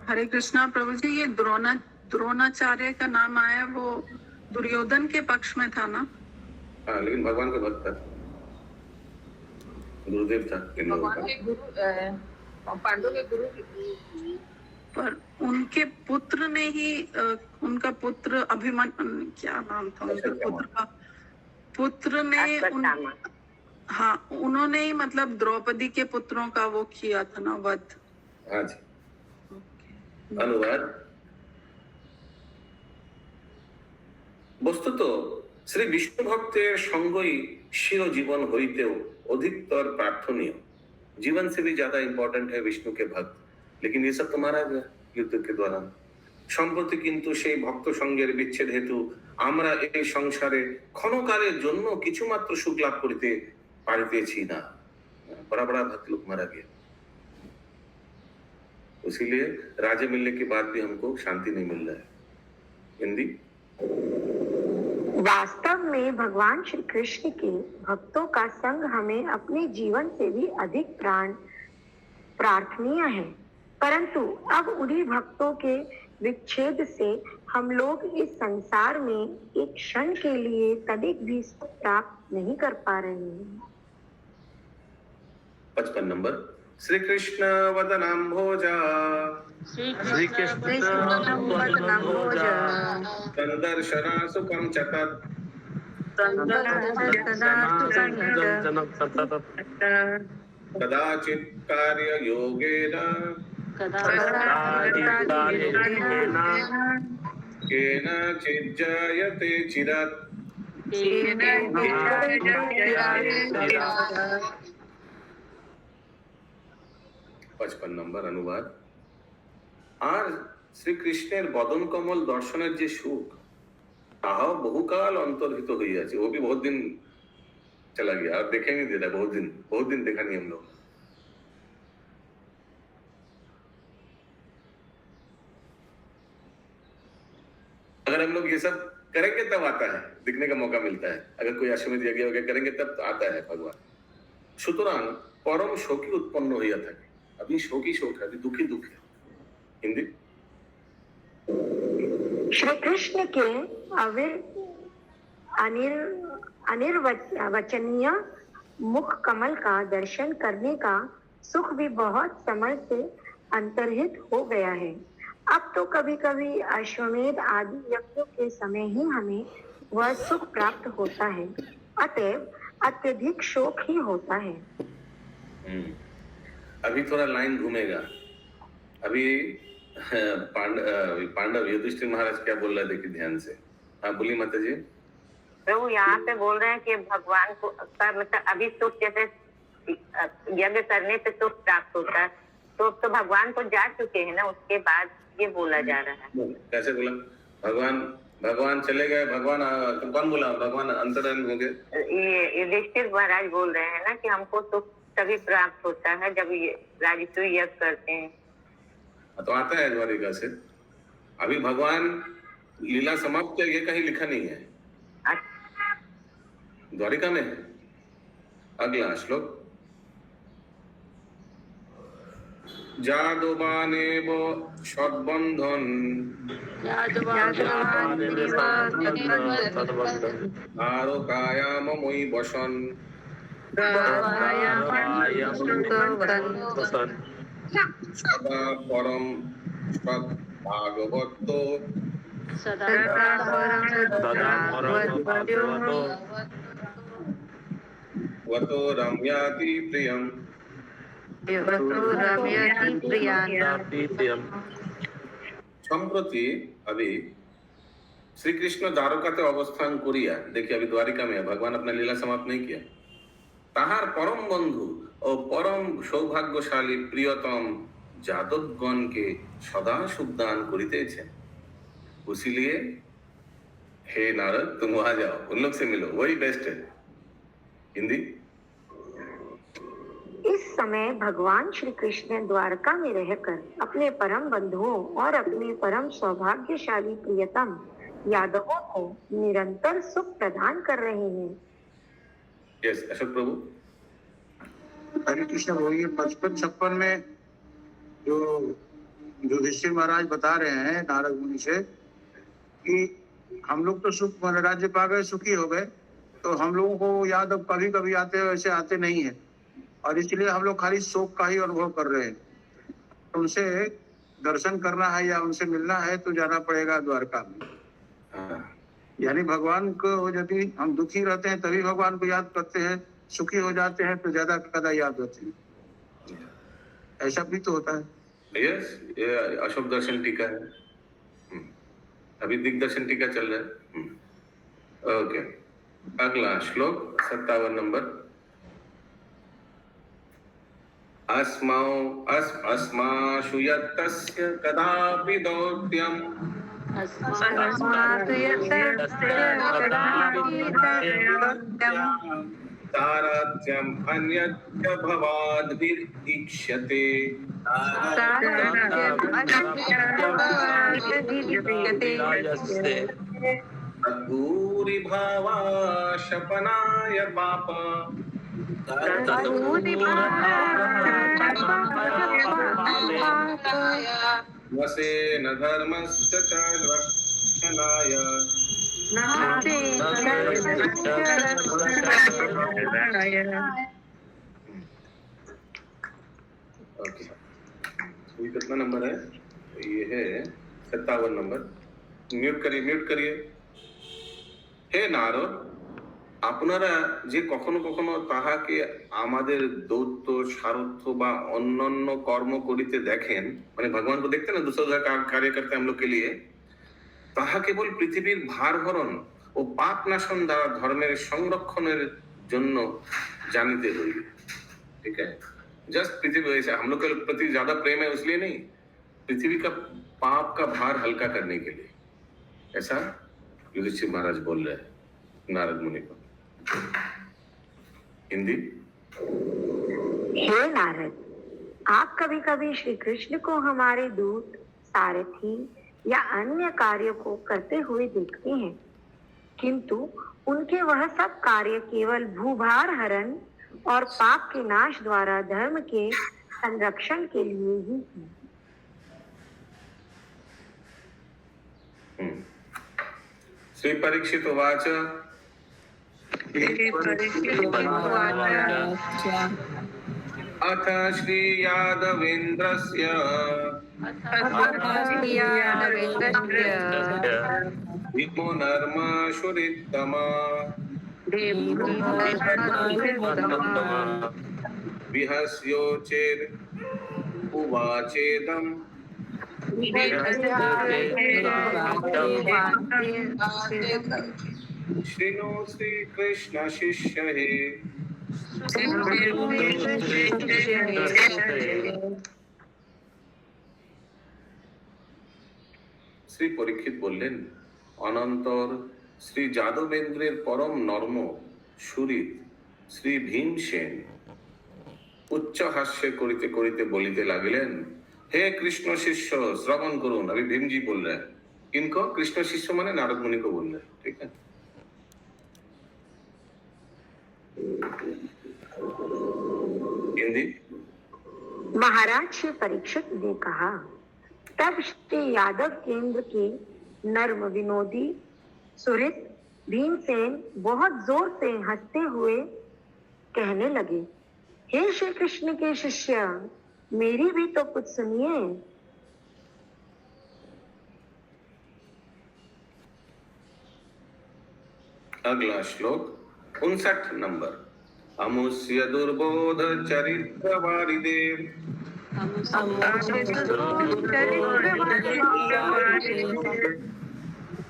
S5: हरे कृष्णा प्रभु जी, ये द्रोणाचार्य का नाम आया, वो दुर्योधन के पक्ष में था ना?
S2: हाँ, लेकिन भगवान का भक्त था, गुरुदेव था।
S5: भगवान के गुरु, पांडव के गुरु, पर उनके पुत्र ने ही उनका पुत्र अभिमन्यु, क्या नाम था उनके पुत्र का, पुत्र ने हाँ, उन्होंने ही मतलब द्रौपदी के पुत्रों का वो किया था ना, वध।
S2: हाँ जी। अनुवाद। বস্তুত শ্রী বিষ্ণু ভক্তের সঙ্গই শির জীবন হইতেও अधिकतर प्रार्थनीय, जीवन से भी ज्यादा इंपॉर्टेंट है विष्णु के भक्त। लेकिन ये सब तो मारा गया युद्ध के दौरान। সম্প্রতি কিন্তু সেই ভক্ত সঙ্গের বিচ্ছেদ হেতু আমরা এই সংসারে ক্ষণকালের জন্য কিছুমাত্র সুখ লাভ করিতে পারিতেছি না। बड़ा बड़ा भक्त लोग मारा गया, इसीलिए राज्य मिलने के बाद भी हमको शांति नहीं मिल रहा है। हिंदी
S4: वास्तव में भगवान श्री कृष्ण के भक्तों का संग हमें अपने जीवन से भी अधिक प्रार्थनीय है, परंतु अब उन्हीं भक्तों के विच्छेद से हम लोग इस संसार में एक क्षण के लिए तनिक भी सुख प्राप्त नहीं कर पा रहे हैं।
S2: 55 नंबर। श्री कृष्ण वदनाम्भोजा
S8: श्री कृष्ण
S2: तन्दर्शना सुखं च तत् कदाचित् कार्ययोगेन केनचित् जायते चिरात्। 55 নম্বর অনুবাদ। আর শ্রীকৃষ্ণের বদন কমল দর্শনের যে সুখ, তাহাও বহুকাল অন্তর্হিত হইয়াছে। वो भी बहुत दिन चला गया और देखे नहीं दे रहा, बहुत दिन देखा नहीं हम लोग। अगर हम लोग ये सब करेंगे तब आता है, दिखने का मौका मिलता है। अगर कोई अश्वमेध यज्ञ वगैरह करेंगे तब आता है भगवान। সুতরাং परम शोकी उत्पन्न হইয়া থাকে। अभी शोकी शोक है, अभी दुखी दुख है। हिंदी।
S4: श्री कृष्ण के अनिर्वचनीय मुख कमल का दर्शन करने का सुख भी बहुत समय से अंतर्हित हो गया है। अब तो कभी कभी अश्वमेध आदि यज्ञों के समय ही हमें वह सुख प्राप्त होता है, अतएव अत्यधिक शोक ही होता है।
S2: अभी थोड़ा लाइन घूमेगा। अभी पांडव युधिष्ठिर महाराज क्या बोल रहे हैं, देखिए ध्यान से। हाँ बोलिए माता जी।
S6: प्रभु यहाँ पे बोल रहे हैं कि भगवान को मतलब अभी सुख जैसे यज्ञ करने पे सुख प्राप्त होता है, तो भगवान को जा चुके हैं ना, उसके बाद ये बोला जा रहा है।
S2: कैसे बोला? भगवान चले गए, भगवान कौन बोला? भगवान अंतर्धान हो गए।
S6: ये युधिष्ठिर महाराज बोल रहे हैं ना कि हमको सुख तभी प्राप्त होता है जब ये राजसूय यज्ञ करते हैं।
S2: तो आता है द्वारिका से। अभी भगवान लीला समाप्त है, ये कहीं लिखा नहीं है, द्वारिका में है। अगला श्लोक। जादुबानेव सद्बन्धन आरोकायाममयि वसन सदा परम भागवतो वतो रम्याति प्रियम। সম্প্রতি अभी श्री कृष्ण द्वारकाते अवस्थान करिया, देखिए अभी द्वारिका में है, भगवान अपना लीला समाप्त नहीं किया। ताहार परम बंधु और परम सौभाग्यशाली प्रियतम जादवगण के सदा सुखदान करितेछेन। इसीलिए हे नारद, तुम वहां जाओ, उन लोग से मिलो, वही बेस्ट है। हिंदी।
S4: इस समय भगवान श्री कृष्ण द्वारका में रहकर अपने परम बंधुओं और अपने परम सौभाग्यशाली प्रियतम यादवों को निरंतर सुख प्रदान कर रहे हैं।
S2: यस अशोक प्रभु।
S10: हरे कृष्ण प्रभु, ये 55-56 में जो युधिष्ठिर महाराज बता रहे हैं नारद मुनि से कि हम लोग तो सुख राज्य पा गए, सुखी हो गए, तो हम लोगों को याद अब कभी कभी आते वैसे आते नहीं है, और इसलिए हम लोग खाली शोक का ही अनुभव कर रहे हैं। उनसे दर्शन करना है या उनसे मिलना है तो जाना पड़ेगा द्वारका में। यानी भगवान को यदि हम दुखी रहते हैं तभी भगवान को याद करते हैं, सुखी हो जाते हैं तो ज्यादा कदा याद होते हैं। ऐसा भी तो होता है।
S2: यस, ये अशोक दर्शन टीका है। अभी दिग्दर्शन टीका चल रहा है। ओके, अगला श्लोक 57 नंबर। अस्माशु यत्तस्य कदापि दौत्यम् तारात्यम् अन्यच्च भवाद्भिरीक्ष्यते तद्भूरि भावाशपनाय पाप वसे न धर्मस्य च रक्षणाय ओके, ये कितना नंबर है? ये है 57 नंबर। म्यूट करिए। হে নারদ, আপনারা যে কখনো কখনো তাহাকে আমাদের দৌত্য সারথ্য বা অন্যান্য কর্ম করিতে দেখেন, মানে ভগবান को देखते ना दूसरा कार्य करते हम लोग के लिए, তাহা কেবল পৃথিবীর ভার হরণ ও পাপ নাশন দ্বারা ধর্মের সংরক্ষণের জন্য জানিতে হইবে। ठीक है, जस्ट पृथ्वी वैसे हम लोग के प्रति ज्यादा प्रेम है इसलिए नहीं, पृथ्वी का पाप का भार हल्का करने के लिए, ऐसा युधिष्ठिर महाराज बोल रहे हैं नारद मुनि को। हिंदी।
S4: हे नारद, आप कभी कभी श्री कृष्ण को हमारे दूत, सारथी या अन्य कार्य को करते हुए देखते हैं, किंतु उनके वह सब कार्य केवल भूभार हरण और पाप के नाश द्वारा धर्म के संरक्षण के लिए ही है।
S2: श्री परीक्षित उवाच अथ श्री यादवेन्द्रस्य भीमो नर्मशुरित्तमा विहस्योचेर उवाचेदम् श्रीनो श्री कृष्ण शिष्य हे। শ্রী পরীক্ষিত বললেন, অনন্তর শ্রী যাদবেন্দ্রের পরম নর্ম সুরিত শ্রী ভীমসেন উচ্চ হাস্য করিতে করিতে বলিতে লাগিলেন, हे कृष्ण शिष्य श्रवण करुन। अभी भीम जी बोल रहे हैं, इनको कृष्ण शिष्य माने नारद मुनि को बोल रहे हैं। ठीक है, हिंदी।
S4: महाराज श्री परीक्षित ने कहा, तब श्री यादव केंद्र के नर्म विनोदी सुहृद भीमसेन बहुत जोर से हंसते हुए कहने लगे, हे श्री कृष्ण के शिष्य, मेरी भी तो कुछ सुनिए।
S2: अगला श्लोक 59 नंबर। अमुष्य दुर्बोध चरित्र वारिदेव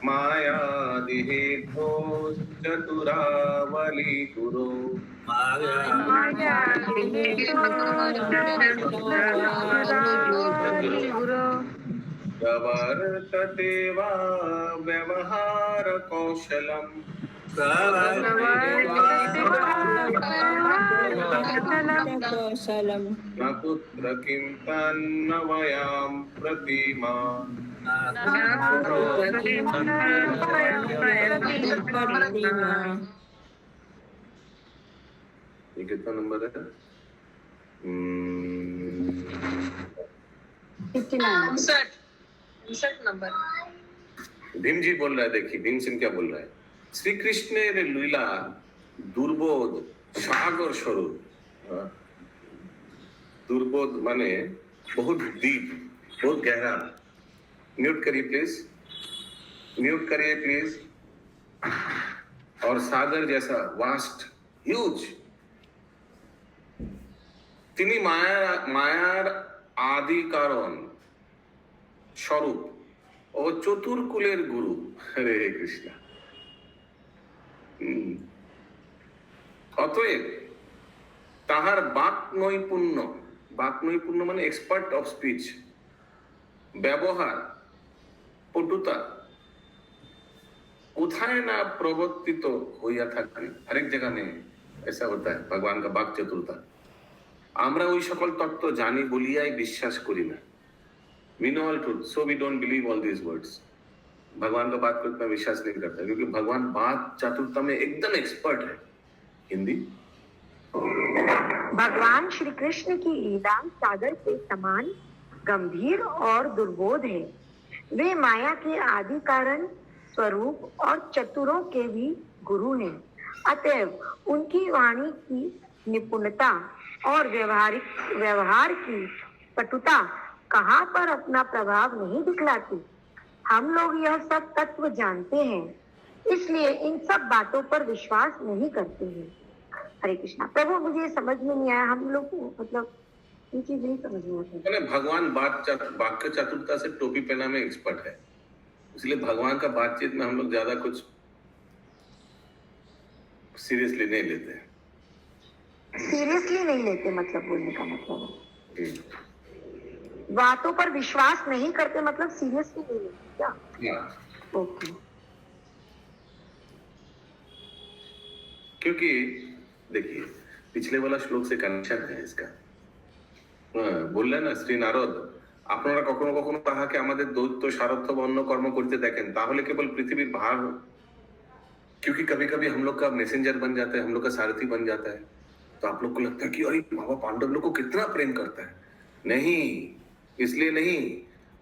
S2: मायादिहेतो चतुरावली गुरो प्रवर्तते वा व्यवहार कौशलम् न कुत्र किं तन्न वयां प्रतिमा। ये कितना नंबर है?
S5: 59 नंबर।
S2: भीम जी बोल रहा है, देखिए भीम सिंह क्या बोल रहा है। श्री कृष्णेर लीला दुर्बोध सागर स्वरूप। दुर्बोध माने बहुत डीप, बहुत गहरा। म्यूट करिए प्लीज। और सागर जैसा वास्ट, ह्यूज। তিনি মায়ার আদি কারণ স্বরূপ ও চতুর্কুলের গুরু। হরে কৃষ্ণ। অতএব তাহার বাক নৈপুণ্য মানে এক্সপার্ট অফ স্পিচ, ব্যবহার পটুতা কোথায় না প্রবর্তিত হইয়া থাকে। हर एक जगह में ऐसा होता है भगवान का वाक चतुरता। আমরা ওই সকল তত্ত্ব জানি বলিয়াই বিশ্বাস করি না। We know all truth, so we don't believe all these words. भगवान का बात को इतना विश्वास नहीं करता क्योंकि भगवान बात चातुरता में एकदम एक्सपर्ट है। हिंदी।
S4: भगवान श्री कृष्ण की लीला सागर के समान गंभीर और दुर्बोध है। वे माया के आदि कारण स्वरूप और चतुरों के भी गुरु हैं। अतएव उनकी वाणी की निपुणता और व्यवहार की पटुता कहाँ पर अपना प्रभाव नहीं दिखलाती। हम लोग यह सब तत्व जानते हैं, इसलिए इन सब बातों पर विश्वास नहीं करते हैं। हरे कृष्णा। प्रभु मुझे ये समझ में नहीं आया, हम लोग मतलब ये चीज नहीं समझ में आती।
S2: मैंने भगवान वाक्य चतुरता से टोपी पहना में एक्सपर्ट है, इसलिए भगवान का बातचीत में हम लोग ज्यादा कुछ सीरियसली नहीं लेते हैं।
S4: सीरियसली नहीं लेते मतलब बोलने का मतलब है बातों पर विश्वास नहीं करते, मतलब सीरियसली नहीं लेते क्या? ओके।
S2: क्योंकि देखिए पिछले वाला श्लोक से कनेक्शन है इसका। বললেন না শ্রী নারদ, আপনারা কখনো কখনো তাহাকে আমাদের দৈত্য সারথ্য বন্য কর্ম করতে দেখেন, তাহলে केवल पृथ्वीर भार, क्योंकि कभी कभी हम लोग का मैसेंजर बन जाता है, हम लोग का सारथी बन जाता है, तो आप लोग को लगता है कि अरे बाबा पांडव लोग को कितना प्रेम करता है। नहीं, इसलिए नहीं,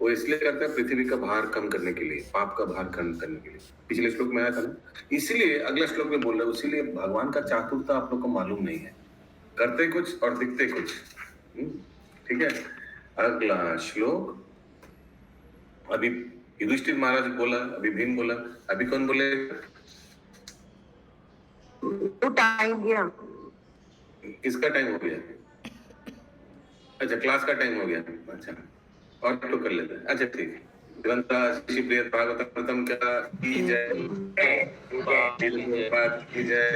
S2: वो इसलिए करता है पृथ्वी का भार कम करने के लिए, पाप का भार कम करने के लिए। पिछले श्लोक में आया था ना, इसीलिए अगला श्लोक में बोल रहा है, इसीलिए भगवान का चातुरता आप लोग को मालूम नहीं है, करते कुछ और दिखते कुछ। ठीक है, अगला श्लोक। अभी युधिष्ठिर महाराज बोला, अभी भीम बोला, अभी कौन बोले?
S4: टाइम गया।
S2: किसका टाइम हो गया? अच्छा, क्लास का टाइम हो गया। अच्छा, और तो कर लेते हैं। अच्छा ठीक है। ग्रंथराज श्री प्रिय भागवतम क्या की जय, की जय।